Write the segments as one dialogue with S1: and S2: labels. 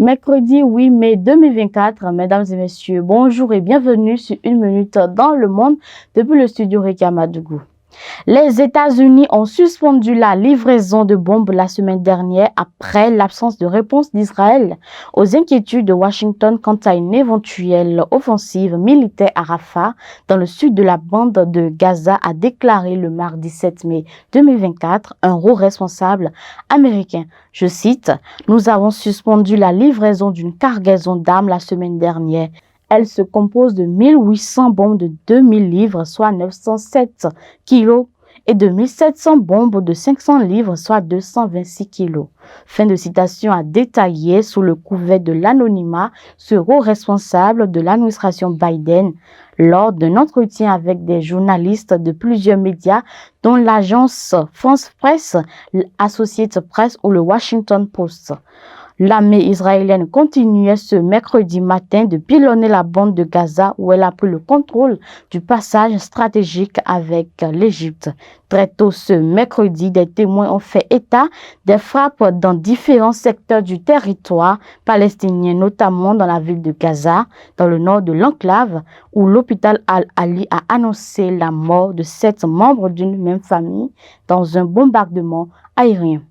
S1: Mercredi 8 mai 2024, mesdames et messieurs, bonjour et bienvenue sur Une Minute dans le Monde depuis le studio Rekia Madougou. Les États-Unis ont suspendu la livraison de bombes la semaine dernière après l'absence de réponse d'Israël aux inquiétudes de Washington quant à une éventuelle offensive militaire à Rafah, dans le sud de la bande de Gaza, a déclaré le mardi 7 mai 2024 un haut responsable américain. Je cite, « Nous avons suspendu la livraison d'une cargaison d'armes la semaine dernière. Elle se compose de 1800 bombes de 2000 livres, soit 907 kilos, et de 1700 bombes de 500 livres, soit 226 kilos. » Fin de citation a détaillé sous le couvert de l'anonymat ce haut responsable de l'administration Biden lors d'un entretien avec des journalistes de plusieurs médias dont l'agence France Presse, l'Associated Press ou le Washington Post. L'armée israélienne continuait ce mercredi matin de pilonner la bande de Gaza où elle a pris le contrôle du passage stratégique avec l'Égypte. Très tôt ce mercredi, des témoins ont fait état des frappes dans différents secteurs du territoire palestinien, notamment dans la ville de Gaza, dans le nord de l'enclave, où l'hôpital Al-Ali a annoncé la mort de 7 membres d'une même famille dans un bombardement aérien.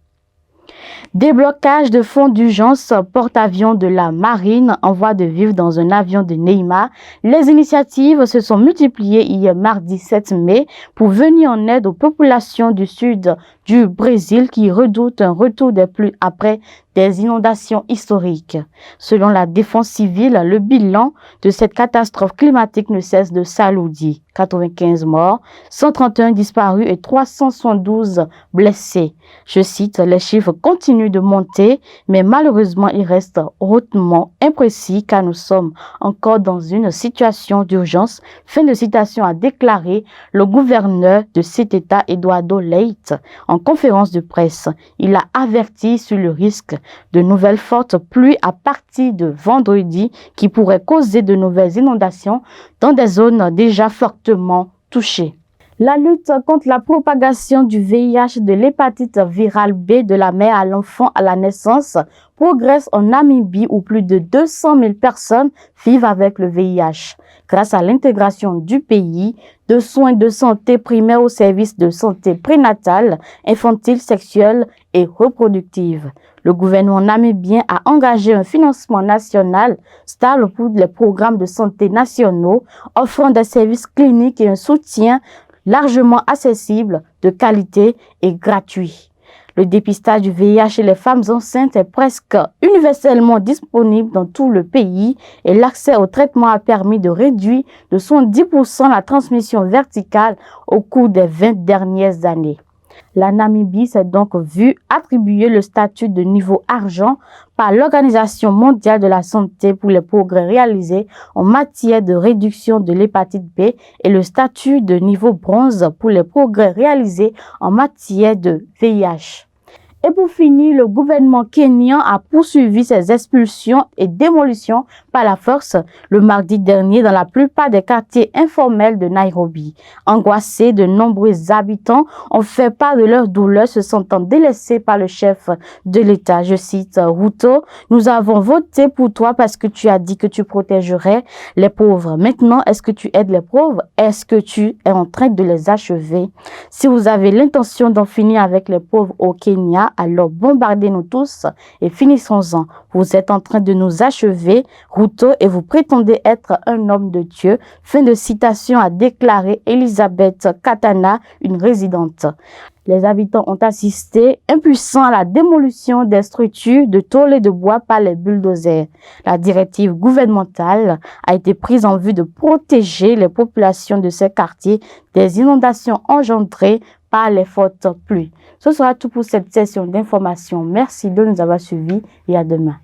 S1: Déblocage de fonds d'urgence porte-avions de la marine en voie de vivre dans un avion de Neymar. Les initiatives se sont multipliées hier mardi 7 mai pour venir en aide aux populations du sud du Brésil qui redoutent un retour des pluies après des inondations historiques. Selon la défense civile, le bilan de cette catastrophe climatique ne cesse de s'alourdir. 95 morts, 131 disparus et 372 blessés. Je cite, les chiffres continuent de monter, mais malheureusement, ils restent hautement imprécis car nous sommes encore dans une situation d'urgence. Fin de citation a déclaré le gouverneur de cet État, Eduardo Leite, en conférence de presse. Il a averti sur le risque de nouvelles fortes pluies à partir de vendredi qui pourraient causer de nouvelles inondations dans des zones déjà fortement touchées. La lutte contre la propagation du VIH, de l'hépatite virale B de la mère à l'enfant à la naissance progresse en Namibie où plus de 200 000 personnes vivent avec le VIH. Grâce à l'intégration du pays de soins de santé primaires aux services de santé prénatale, infantile, sexuelle et reproductive. Le gouvernement namibien a engagé un financement national stable pour les programmes de santé nationaux, offrant des services cliniques et un soutien largement accessible, de qualité et gratuit. Le dépistage du VIH chez les femmes enceintes est presque universellement disponible dans tout le pays et l'accès au traitement a permis de réduire de 70% la transmission verticale au cours des 20 dernières années. La Namibie s'est donc vue attribuer le statut de niveau argent par l'Organisation mondiale de la santé pour les progrès réalisés en matière de réduction de l'hépatite B et le statut de niveau bronze pour les progrès réalisés en matière de VIH. Et pour finir, le gouvernement kényan a poursuivi ses expulsions et démolitions par la force le mardi dernier dans la plupart des quartiers informels de Nairobi. Angoissés, de nombreux habitants ont fait part de leur douleur, se sentant délaissés par le chef de l'État. Je cite, « Ruto, nous avons voté pour toi parce que tu as dit que tu protégerais les pauvres. Maintenant, est-ce que tu aides les pauvres? Est-ce que tu es en train de les achever? Si vous avez l'intention d'en finir avec les pauvres au Kenya, alors bombardez-nous tous et finissons-en. Vous êtes en train de nous achever, Ruto, et vous prétendez être un homme de Dieu. » Fin de citation a déclaré Elisabeth Katana, une résidente. Les habitants ont assisté impuissants à la démolition des structures de tôle et de bois par les bulldozers. La directive gouvernementale a été prise en vue de protéger les populations de ces quartiers des inondations engendrées par les fortes pluies. Ce sera tout pour cette session d'information. Merci de nous avoir suivis et à demain.